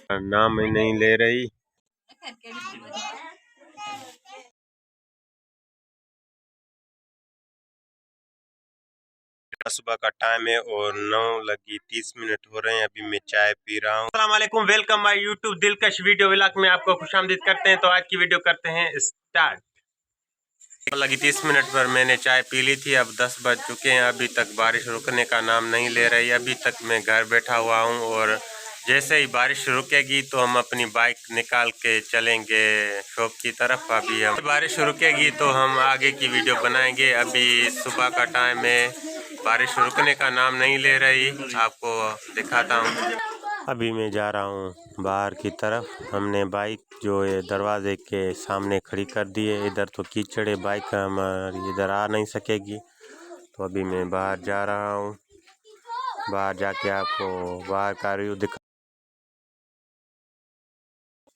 नाम ही नहीं ले रही। सुबह का टाइम है और 9:30 हो रहे हैं। अभी मैं चाय पी रहा हूँ। अस्सलाम वालेकुम, वेलकम माय यूट्यूब दिलकश वीडियो व्लॉग में आपको खुशामदीद करते हैं। तो आज की वीडियो करते हैं स्टार्ट। 9:30 पर मैंने चाय पी ली थी। अब 10 बज चुके हैं। अभी तक बारिश रुकने का नाम नहीं ले रही। अभी तक मैं घर बैठा हुआ हूँ और जैसे ही बारिश रुकेगी तो हम अपनी बाइक निकाल के चलेंगे शॉप की तरफ। अभी हम बारिश रुकेगी तो हम आगे की वीडियो बनाएंगे। अभी सुबह का टाइम है, बारिश रुकने का नाम नहीं ले रही। आपको दिखाता हूँ। अभी मैं जा रहा हूँ बाहर की तरफ। हमने बाइक जो है दरवाजे के सामने खड़ी कर दी है। इधर तो कीचड़ है, बाइक हमारी इधर आ नहीं सकेगी। तो अभी मैं बाहर जा रहा हूँ। बाहर जाके आपको बाहर का व्यू दिखा।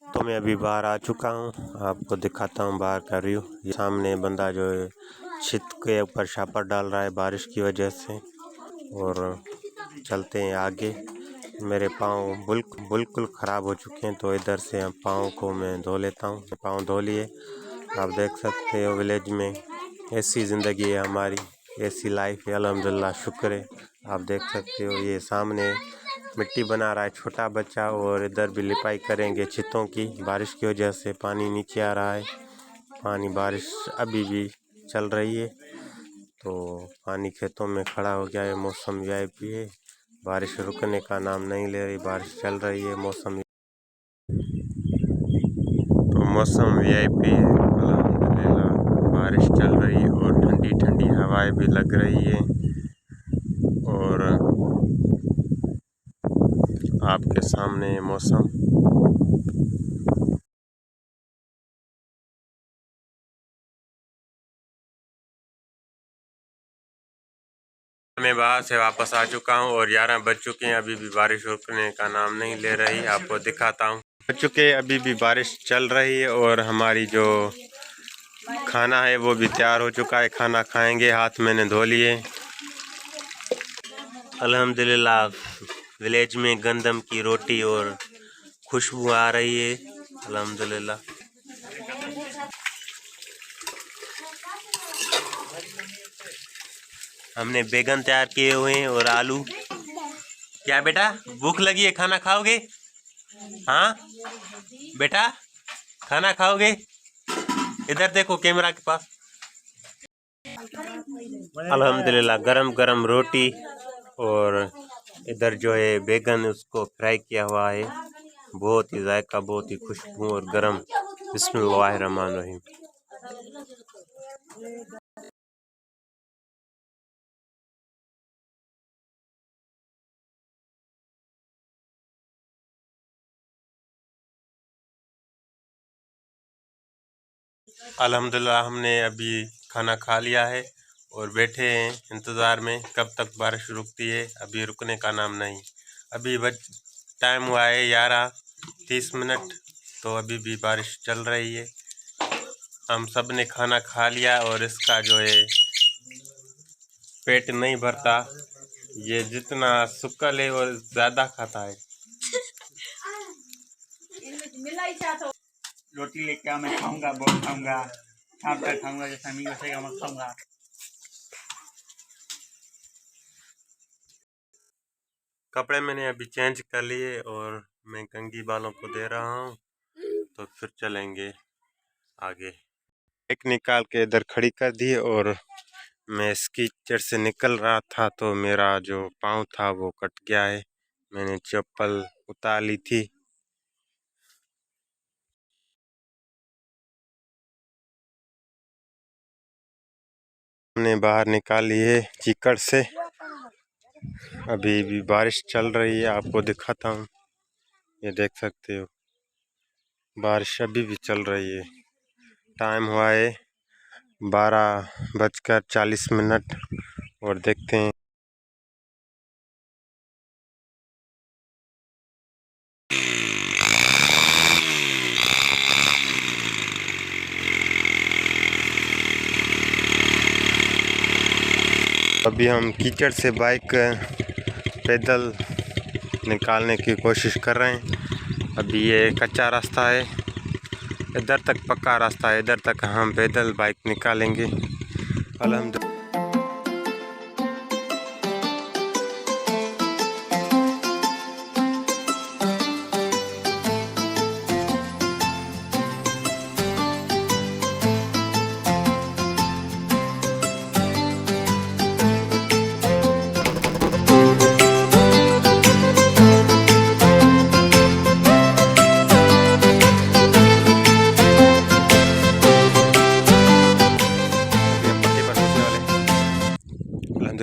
तो मैं अभी बाहर आ चुका हूँ, आपको दिखाता हूँ बाहर का व्यू। ये सामने बंदा जो है छत के ऊपर छापर डाल रहा है बारिश की वजह से। और चलते हैं आगे। मेरे पाँव बिल्कुल ख़राब हो चुके हैं, तो इधर से हम पाँव को मैं धो लेता हूँ। पाँव धो लिए। आप देख सकते हो विलेज में ऐसी ज़िंदगी है हमारी, ऐसी लाइफ है। अल्हम्दुलिल्लाह, शुक्र है। आप देख सकते हो ये सामने मिट्टी बना रहा है छोटा बच्चा, और इधर भी लिपाई करेंगे छतों की। बारिश की वजह से पानी नीचे आ रहा है। बारिश अभी भी चल रही है, तो पानी खेतों में खड़ा हो गया है। मौसम वीआईपी है, बारिश रुकने का नाम नहीं ले रही। बारिश चल रही है। मौसम वीआईपी है। अल्हम्दुलिल्लाह, बारिश चल रही है और ठंडी ठंडी हवाएं भी लग रही है। और आपके सामने मौसम। मैं बाहर से वापस आ चुका हूं और 11 बज चुके हैं। अभी भी बारिश रुकने का नाम नहीं ले रही। आपको दिखाता हूं। बज चुके, अभी भी बारिश चल रही है। और हमारी जो खाना है वो भी तैयार हो चुका है। खाना खाएंगे। हाथ मैंने धो लिए। अल्हम्दुलिल्लाह, विलेज में गंदम की रोटी और खुशबू आ रही है। अल्हम्दुलिल्लाह। हमने बैगन तैयार किए हुए हैं और आलू। क्या बेटा, भूख लगी है, खाना खाओगे? हाँ बेटा, खाना खाओगे? इधर देखो कैमरा के पास। अल्हम्दुलिल्लाह, गरम गरम रोटी और इधर जो है बैगन, उसको फ्राई किया हुआ है। बहुत ही जायका, बहुत ही खुशबू और गरम। बिस्मिल्लाहिर्रहमानिर्रहीम। अल्हम्दुलिल्लाह, हमने अभी खाना खा लिया है और बैठे हैं इंतज़ार में कब तक बारिश रुकती है। अभी रुकने का नाम नहीं। अभी टाइम हुआ है 11:30, तो अभी भी बारिश चल रही है। हम सब ने खाना खा लिया और इसका जो है पेट नहीं भरता। ये जितना शुक्ल है वो ज़्यादा खाता है। रोटी लेके आओ, मैं खाऊंगा, बहुत खाऊंगा, शाम तक खाऊंगा, जैसा नहीं बचेगा मैं खाऊंगा। कपड़े मैंने अभी चेंज कर लिए और मैं कंघी बालों को दे रहा हूँ, तो फिर चलेंगे आगे। एक निकाल के इधर खड़ी कर दी और मैं इसकी कीचड़ से निकल रहा था, तो मेरा जो पाँव था वो कट गया है। मैंने चप्पल उतार ली थी। हमने बाहर निकाली है कीचड़ से। अभी भी बारिश चल रही है, आपको दिखाता हूँ। ये देख सकते हो, बारिश अभी भी चल रही है। टाइम हुआ है 12:40 और देखते हैं। अभी हम कीचड़ से बाइक पैदल निकालने की कोशिश कर रहे हैं। अभी ये कच्चा रास्ता है, इधर तक पक्का रास्ता है, इधर तक हम पैदल बाइक निकालेंगे अल्हम्दुलिल्लाह।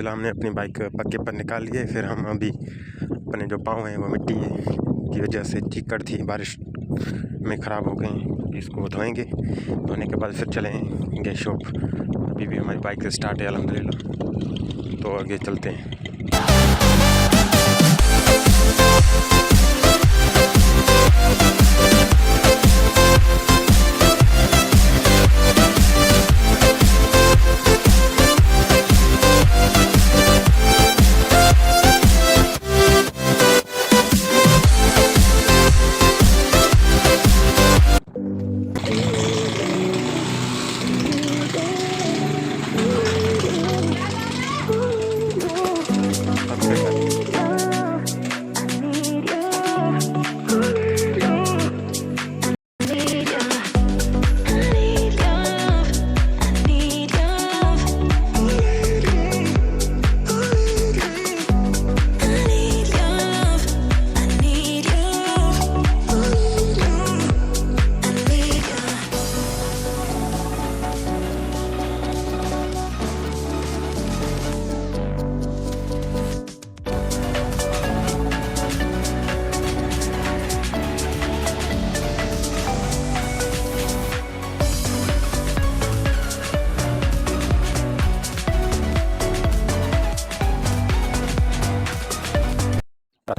हमने अपनी बाइक पक्के पर निकाल लिए। फिर हम अभी अपने जो पाँव हैं वो मिट्टी की वजह से चीकड़ थी, बारिश में ख़राब हो गए, इसको धोएंगे। धोने के बाद फिर चलेंगे शॉप। अभी भी हमारी बाइक स्टार्ट है अल्हम्दुलिल्लाह, तो आगे चलते हैं।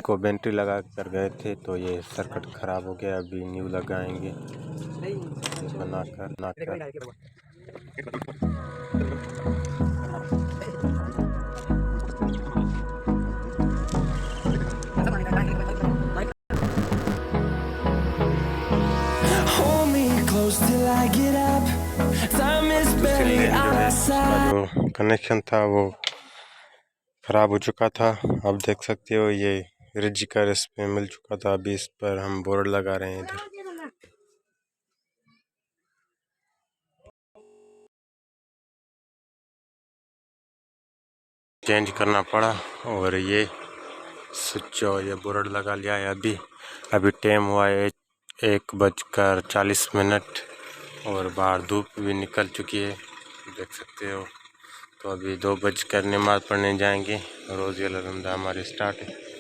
को बैटरी लगा कर गए थे तो ये सर्किट ख़राब हो गया, अभी न्यू लगाएंगे बनाकर। जो कनेक्शन था वो ख़राब हो चुका था, आप देख सकते हो ये रिज का इस पे मिल चुका था। अभी इस पर हम बोर्ड लगा रहे हैं। इधर चेंज करना पड़ा और ये स्विच और ये बोर्ड लगा लिया है। अभी टाइम हुआ है 1:40 और बाहर धूप भी निकल चुकी है, देख सकते हो। तो अभी 2 बजकर नमाज़ पढ़ने जाएंगे। रोज़ अलहम्दुलिल्लाह हमारे स्टार्ट है।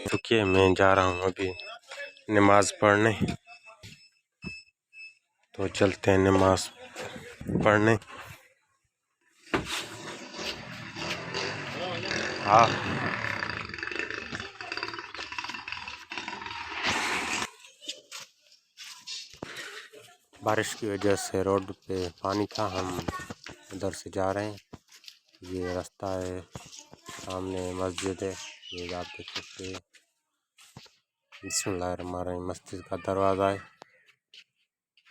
रुकिए, मैं जा रहा हूँ अभी नमाज़ पढ़ने, तो चलते हैं नमाज़ पढ़ने। हाँ, बारिश की वजह से रोड पे पानी था, हम इधर से जा रहे हैं। ये रास्ता है, सामने मस्जिद है, ये आप देख सकते हैं। बिस्मिल्लाहिर्रहमानिर्रहीम, मस्जिद का दरवाज़ा है।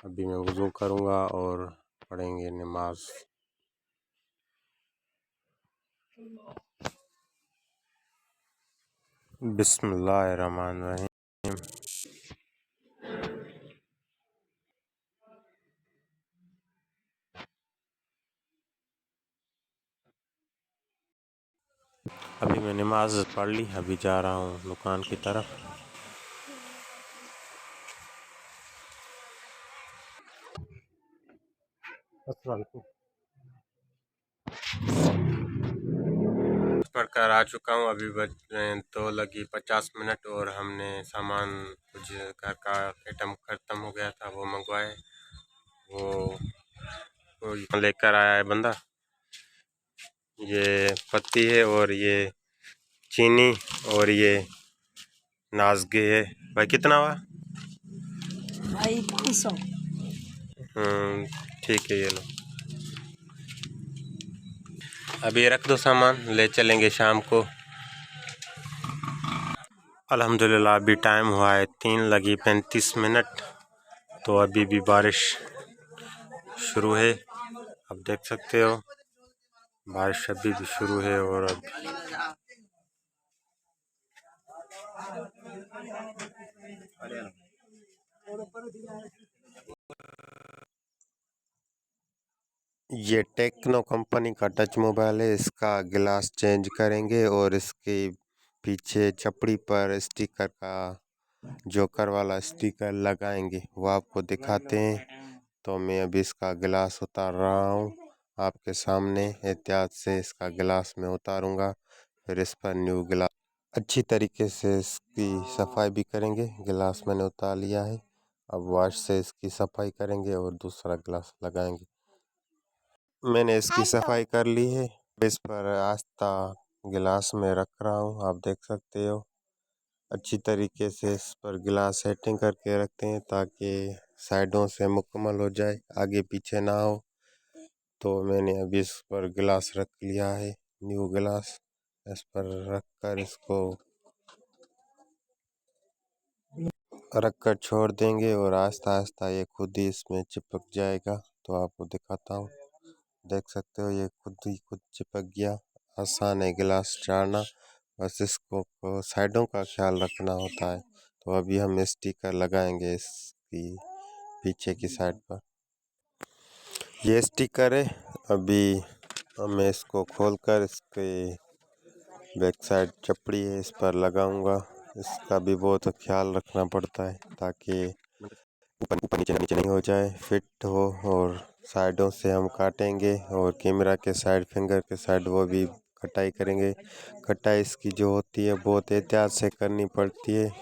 अभी मैं वज़ू करूँगा और पढ़ेंगे नमाज। बिस्मिल्लाहिर्रहमानिर्रहीम। अभी मैं नमाज पढ़ ली, अभी जा रहा हूँ दुकान की तरफ। पढ़कर आ चुका हूँ, अभी बज रहे हैं 2:50 और हमने सामान कुछ घर का आइटम ख़त्म हो गया था, वो मंगवाए। वो लेकर आया है बंदा। ये पत्ती है और ये चीनी और ये नाज़गे है। भाई कितना हुआ? भाई 500। ठीक है, ये लो। अभी रख दो सामान, ले चलेंगे शाम को। अल्हम्दुलिल्लाह अभी टाइम हुआ है 3:35। तो अभी भी बारिश शुरू है। आप देख सकते हो बारिश अभी भी शुरू है। और अब ये टेक्नो कंपनी का टच मोबाइल है। इसका गिलास चेंज करेंगे और इसके पीछे चपड़ी पर स्टिकर का जोकर वाला स्टिकर लगाएंगे, वो आपको दिखाते हैं। तो मैं अभी इसका गिलास उतार रहा हूँ आपके सामने। एहतियात से इसका गिलास मैं उतारूंगा, फिर इस पर न्यू गिलास अच्छी तरीके से इसकी सफाई भी करेंगे। गिलास मैंने उतार लिया है, अब वाश से इसकी सफाई करेंगे और दूसरा गिलास लगाएंगे। मैंने इसकी सफाई कर ली है। इस पर आस्था गिलास में रख रहा हूँ, आप देख सकते हो। अच्छी तरीके से इस पर गिलास सेटिंग करके रखते हैं ताकि साइडों से मुकम्मल हो जाए, आगे पीछे ना हो। तो मैंने अभी इस पर गिलास रख लिया है, न्यू गिलास। इस पर रखकर इसको रखकर छोड़ देंगे और आस्ता आस्ता ये खुद ही इसमें चिपक जाएगा। तो आपको दिखाता हूँ, देख सकते हो ये खुद ही खुद चिपक गया। आसान है गिलास चाड़ना, बस इसको साइडों का ख्याल रखना होता है। तो अभी हम स्टिकर लगाएंगे इसकी पीछे की साइड पर। ये स्टिकर है। अभी मैं इसको खोलकर इसके बैक साइड चपड़ी है इस पर लगाऊंगा। इसका भी बहुत ख्याल रखना पड़ता है ताकि ऊपर नीचे नहीं हो जाए, फिट हो। और साइडों से हम काटेंगे और कैमरा के साइड, फिंगर के साइड वो भी कटाई करेंगे। कटाई इसकी जो होती है बहुत एहतियात से करनी पड़ती है।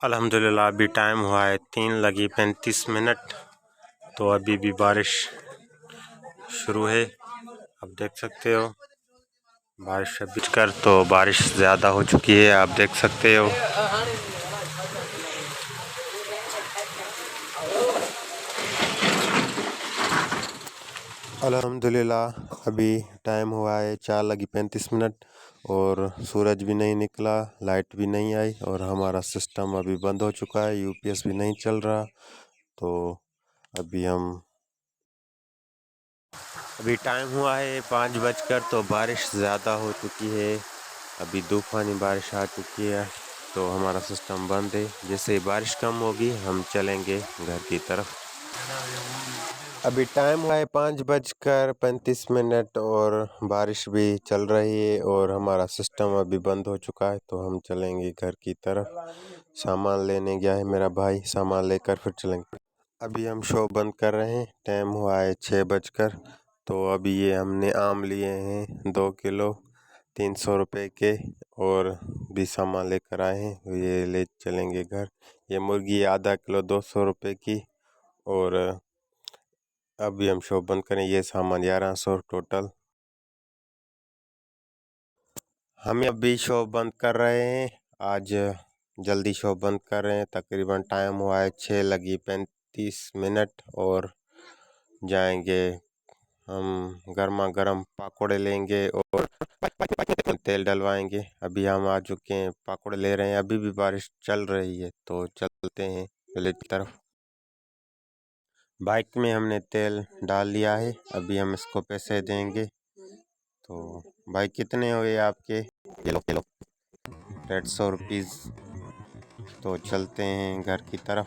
अल्हम्दुलिल्लाह अभी टाइम हुआ है 3:35। तो अभी भी बारिश शुरू है। आप देख सकते हो बारिश अभी कर, तो बारिश ज़्यादा हो चुकी है, आप देख सकते हो। अल्हम्दुलिल्लाह अभी टाइम हुआ है 4:35 और सूरज भी नहीं निकला, लाइट भी नहीं आई और हमारा सिस्टम अभी बंद हो चुका है, यूपीएस भी नहीं चल रहा। तो अभी टाइम हुआ है 5 बजकर। तो बारिश ज़्यादा हो चुकी है, अभी तूफ़ानी बारिश आ चुकी है। तो हमारा सिस्टम बंद है। जैसे ही बारिश कम होगी हम चलेंगे घर की तरफ। अभी टाइम हुआ है 5:35 और बारिश भी चल रही है और हमारा सिस्टम अभी बंद हो चुका है। तो हम चलेंगे घर की तरफ। सामान लेने गया है मेरा भाई, सामान लेकर फिर चलेंगे। अभी हम शो बंद कर रहे हैं, टाइम हुआ है 6 बजकर। तो अभी ये हमने आम लिए हैं 2 किलो 300 रुपये के, और भी सामान लेकर आए हैं, ये ले चलेंगे घर। ये मुर्गी आधा किलो 200 रुपये की। और अभी हम शॉप बंद करें, ये सामान 1100 टोटल। हम अभी शॉप बंद कर रहे हैं, आज जल्दी शॉप बंद कर रहे हैं। तकरीबन टाइम हुआ है 6:35 और जाएंगे हम गर्मा गर्म पकौड़े लेंगे और तेल डलवाएंगे। अभी हम आ चुके हैं, पकौड़े ले रहे हैं। अभी भी बारिश चल रही है तो चलते हैं विलेज की तरफ। बाइक में हमने तेल डाल लिया है, अभी हम इसको पैसे देंगे। तो भाई कितने हुए आपके? ये लो 150 रुपीज़। तो चलते हैं घर की तरफ।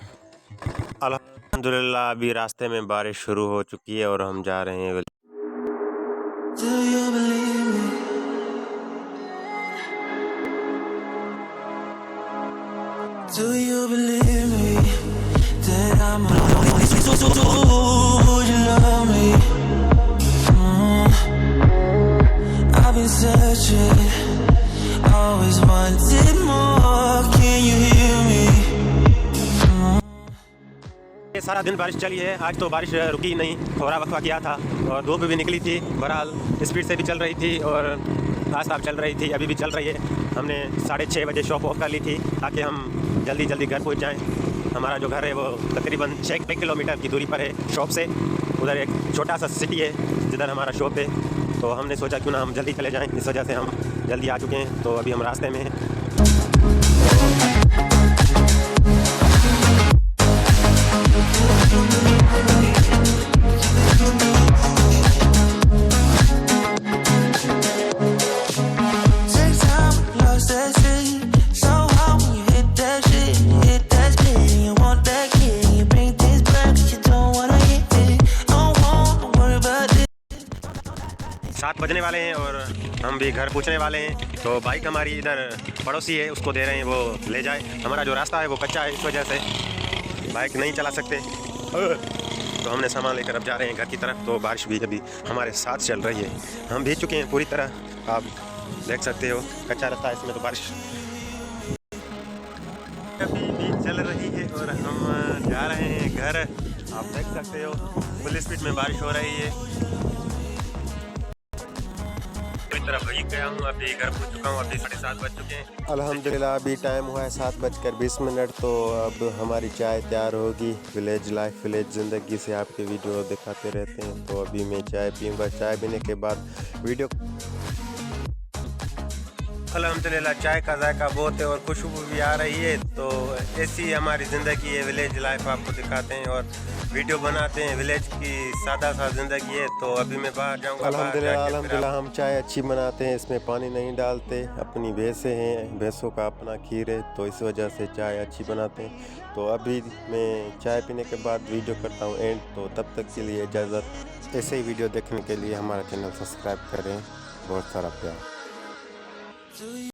अल्हम्दुलिल्लाह अभी रास्ते में बारिश शुरू हो चुकी है और हम जा रहे हैं। Do you believe me? Do you believe me that I'm would you love me? I've been searching, always wanted more. Can you hear me? ये सारा सारा दिन बारिश चली है। आज तो बारिश रुकी नहीं, थोड़ा वक्फा किया था और धूप भी निकली थी। बहरहाल स्पीड से भी चल रही थी और आसाब चल रही थी, अभी भी चल रही है। हमने 6:30 बजे शॉप ऑफ कर ली थी ताकि हम जल्दी जल्दी घर पहुंच जाएं। हमारा जो घर है वो तकरीबन 6 किलोमीटर की दूरी पर है शॉप से। उधर एक छोटा सा सिटी है जिधर हमारा शॉप है, तो हमने सोचा क्यों ना हम जल्दी चले जाएं। इस वजह से हम जल्दी आ चुके हैं, तो अभी हम रास्ते में हैं। 7 बजने वाले हैं और हम भी घर पहुंचने वाले हैं। तो बाइक हमारी इधर पड़ोसी है, उसको दे रहे हैं वो ले जाए। हमारा जो रास्ता है वो कच्चा है, इस वजह से बाइक नहीं चला सकते। तो हमने सामान लेकर अब जा रहे हैं घर की तरफ। तो बारिश भी अभी हमारे साथ चल रही है, हम भीग चुके हैं पूरी तरह, आप देख सकते हो। कच्चा रास्ता है, इसमें तो बारिश अभी भी चल रही है और हम जा रहे हैं घर। आप देख सकते हो फुल स्पीड में बारिश हो रही है। तरफ भीग गया हूँ, अभी घर पहुँच चुका हूँ। अभी 7:30 बज चुके हैं अल्हम्दुलिल्लाह। अभी टाइम हुआ है 7:20। तो अब हमारी चाय तैयार होगी। विलेज लाइफ, विलेज ज़िंदगी से आपके वीडियो दिखाते रहते हैं। तो अभी मैं चाय पीऊँगा, चाय पीने के बाद वीडियो। अल्हम्दुलिल्लाह चाय का जायका बहुत है और खुशबू भी आ रही है। तो ऐसी हमारी ज़िंदगी है, विलेज लाइफ आपको दिखाते हैं और वीडियो बनाते हैं। विलेज की सादा सा ज़िंदगी है। तो अभी मैं बाहर जाऊंगा। अल्हम्दुलिल्लाह हम चाय अच्छी बनाते हैं, इसमें पानी नहीं डालते। अपनी भैंसें हैं, भैंसों का अपना खीर है, तो इस वजह से चाय अच्छी बनाते हैं। तो अभी मैं चाय पीने के बाद वीडियो करता हूँ एंड। तो तब तक के लिए इजाज़त। ऐसे ही वीडियो देखने के लिए हमारा चैनल सब्सक्राइब करें। बहुत सारा प्यार।